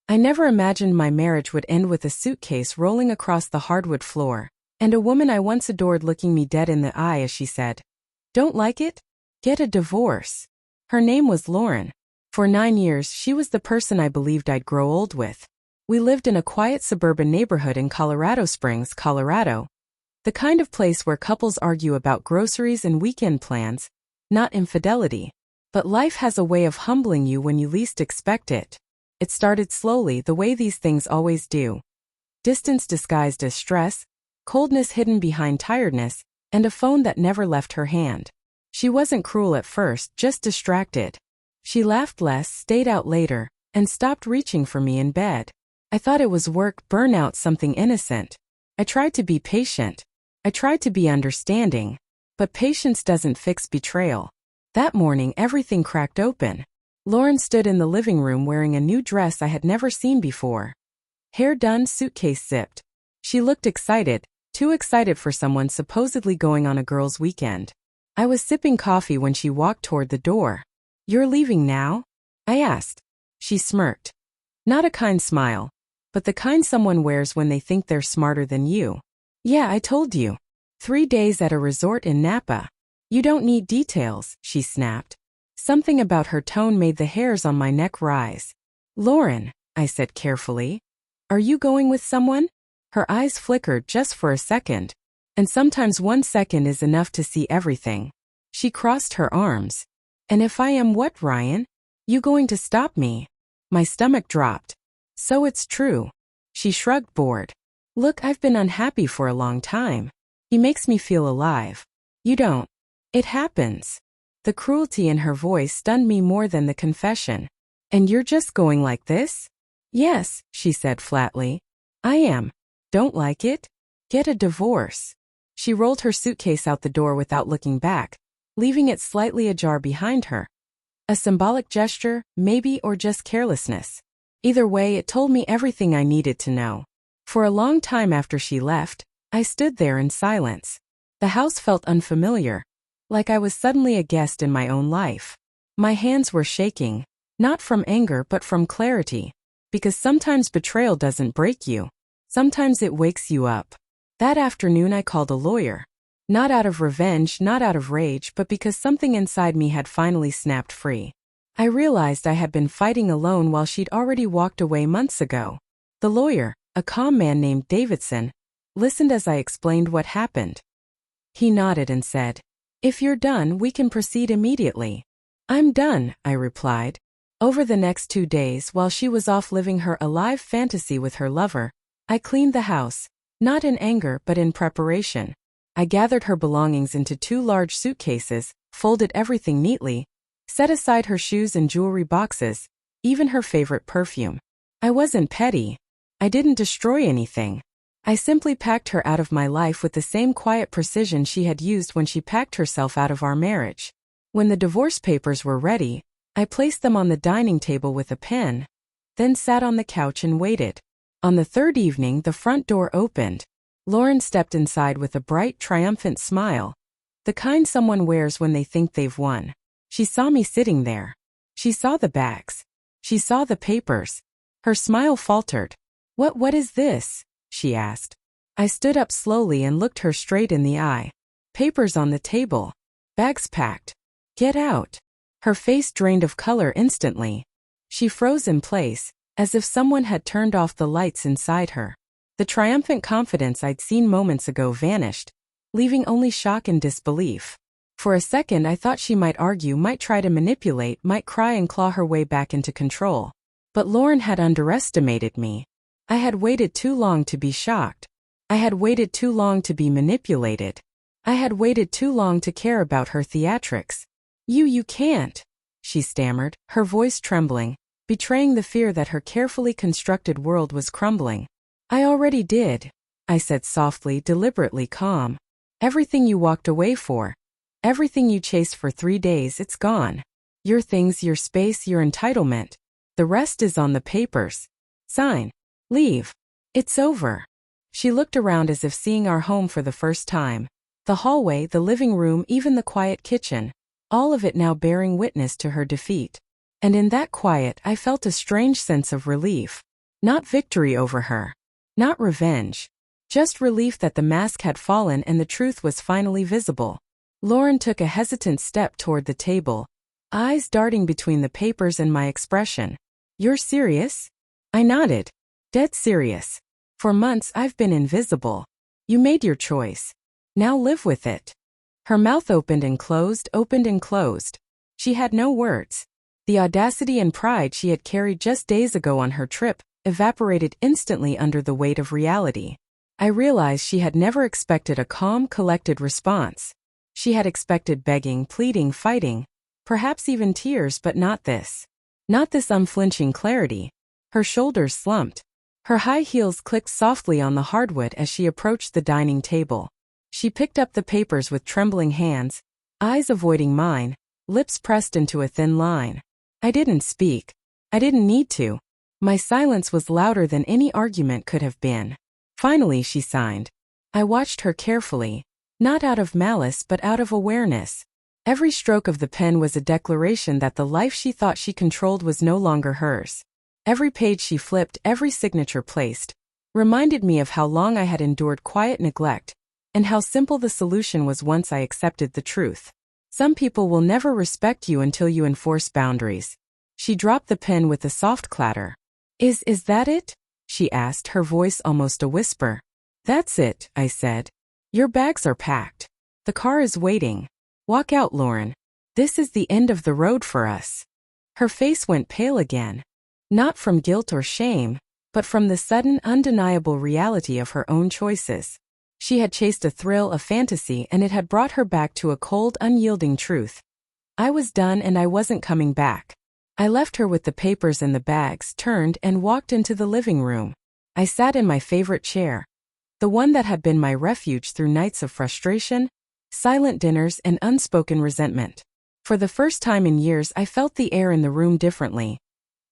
I never imagined my marriage would end with a suitcase rolling across the hardwood floor, and a woman I once adored looking me dead in the eye as she said, "Don't like it? Get a divorce." Her name was Lauren. For 9 years, she was the person I believed I'd grow old with. We lived in a quiet suburban neighborhood in Colorado Springs, Colorado. The kind of place where couples argue about groceries and weekend plans, not infidelity. But life has a way of humbling you when you least expect it. It started slowly, the way these things always do. Distance disguised as stress, coldness hidden behind tiredness, and a phone that never left her hand. She wasn't cruel at first, just distracted. She laughed less, stayed out later, and stopped reaching for me in bed. I thought it was work, burnout, something innocent. I tried to be patient. I tried to be understanding. But patience doesn't fix betrayal. That morning, everything cracked open. Lauren stood in the living room wearing a new dress I had never seen before. Hair done, suitcase zipped. She looked excited, too excited for someone supposedly going on a girls' weekend. I was sipping coffee when she walked toward the door. "You're leaving now?" I asked. She smirked. Not a kind smile, but the kind someone wears when they think they're smarter than you. "Yeah, I told you. 3 days at a resort in Napa. You don't need details," she snapped. Something about her tone made the hairs on my neck rise. "Lauren," I said carefully, "are you going with someone?" Her eyes flickered just for a second. And sometimes 1 second is enough to see everything. She crossed her arms. "And if I am what, Ryan? You going to stop me?" My stomach dropped. "So it's true." She shrugged, bored. "Look, I've been unhappy for a long time. He makes me feel alive. You don't. It happens." The cruelty in her voice stunned me more than the confession. "And you're just going like this?" "Yes," she said flatly. "I am. Don't like it? Get a divorce." She rolled her suitcase out the door without looking back, leaving it slightly ajar behind her. A symbolic gesture, maybe, or just carelessness. Either way, it told me everything I needed to know. For a long time after she left, I stood there in silence. The house felt unfamiliar, like I was suddenly a guest in my own life. My hands were shaking, not from anger but from clarity, because sometimes betrayal doesn't break you. Sometimes it wakes you up. That afternoon I called a lawyer. Not out of revenge, not out of rage, but because something inside me had finally snapped free. I realized I had been fighting alone while she'd already walked away months ago. The lawyer, a calm man named Davidson, listened as I explained what happened. He nodded and said, "If you're done, we can proceed immediately." "I'm done," I replied. Over the next 2 days, while she was off living her alive fantasy with her lover, I cleaned the house, not in anger but in preparation. I gathered her belongings into 2 large suitcases, folded everything neatly, set aside her shoes and jewelry boxes, even her favorite perfume. I wasn't petty. I didn't destroy anything. I simply packed her out of my life with the same quiet precision she had used when she packed herself out of our marriage. When the divorce papers were ready, I placed them on the dining table with a pen, then sat on the couch and waited. On the 3rd evening, the front door opened. Lauren stepped inside with a bright, triumphant smile, the kind someone wears when they think they've won. She saw me sitting there. She saw the bags. She saw the papers. Her smile faltered. What is this?" she asked. I stood up slowly and looked her straight in the eye. "Papers on the table. Bags packed. Get out." Her face drained of color instantly. She froze in place, as if someone had turned off the lights inside her. The triumphant confidence I'd seen moments ago vanished, leaving only shock and disbelief. For a second I thought she might argue, might try to manipulate, might cry and claw her way back into control. But Lauren had underestimated me. I had waited too long to be shocked. I had waited too long to be manipulated. I had waited too long to care about her theatrics. You can't," she stammered, her voice trembling, betraying the fear that her carefully constructed world was crumbling. "I already did," I said softly, deliberately calm. "Everything you walked away for, everything you chased for 3 days, it's gone. Your things, your space, your entitlement. The rest is on the papers. Sign. Leave. It's over." She looked around as if seeing our home for the first time. The hallway, the living room, even the quiet kitchen, all of it now bearing witness to her defeat. And in that quiet I felt a strange sense of relief. Not victory over her. Not revenge. Just relief that the mask had fallen and the truth was finally visible. Lauren took a hesitant step toward the table, eyes darting between the papers and my expression. You're serious? I nodded. Dead serious. For months I've been invisible. You made your choice. Now live with it. Her mouth opened and closed, opened and closed. She had no words. The audacity and pride she had carried just days ago on her trip evaporated instantly under the weight of reality. I realized she had never expected a calm, collected response. She had expected begging, pleading, fighting, perhaps even tears, but not this. Not this unflinching clarity. Her shoulders slumped. Her high heels clicked softly on the hardwood as she approached the dining table. She picked up the papers with trembling hands, eyes avoiding mine, lips pressed into a thin line. I didn't speak. I didn't need to. My silence was louder than any argument could have been. Finally, she signed. I watched her carefully, not out of malice but out of awareness. Every stroke of the pen was a declaration that the life she thought she controlled was no longer hers. Every page she flipped, every signature placed, reminded me of how long I had endured quiet neglect, and how simple the solution was once I accepted the truth. Some people will never respect you until you enforce boundaries. She dropped the pen with a soft clatter. Is that it? She asked, her voice almost a whisper. That's it, I said. Your bags are packed. The car is waiting. Walk out, Lauren. This is the end of the road for us. Her face went pale again. Not from guilt or shame, but from the sudden, undeniable reality of her own choices. She had chased a thrill, a fantasy, and it had brought her back to a cold, unyielding truth. I was done and I wasn't coming back. I left her with the papers and the bags, turned and walked into the living room. I sat in my favorite chair, the one that had been my refuge through nights of frustration, silent dinners, and unspoken resentment. For the first time in years, I felt the air in the room differently.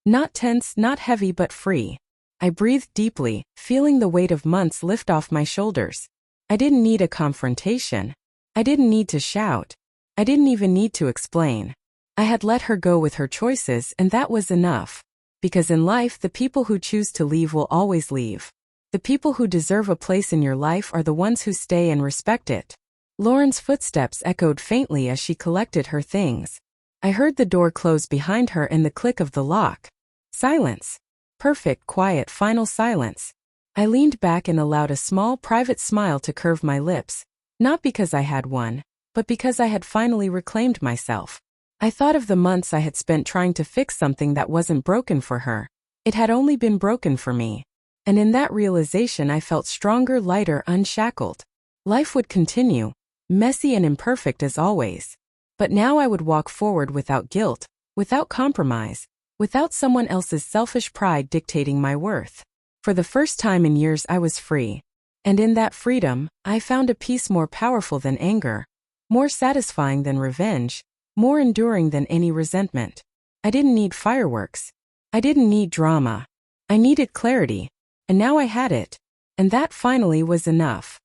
Not tense, not heavy, but free. I breathed deeply, feeling the weight of months lift off my shoulders. I didn't need a confrontation. I didn't need to shout. I didn't even need to explain. I had let her go with her choices, and that was enough. Because in life, the people who choose to leave will always leave. The people who deserve a place in your life are the ones who stay and respect it. Lauren's footsteps echoed faintly as she collected her things. I heard the door close behind her and the click of the lock. Silence. Perfect, quiet, final silence. I leaned back and allowed a small, private smile to curve my lips, not because I had one, but because I had finally reclaimed myself. I thought of the months I had spent trying to fix something that wasn't broken for her. It had only been broken for me. And in that realization I felt stronger, lighter, unshackled. Life would continue, messy and imperfect as always. But now I would walk forward without guilt, without compromise, without someone else's selfish pride dictating my worth. For the first time in years I was free. And in that freedom, I found a peace more powerful than anger, more satisfying than revenge, more enduring than any resentment. I didn't need fireworks. I didn't need drama. I needed clarity. And now I had it. And that finally was enough.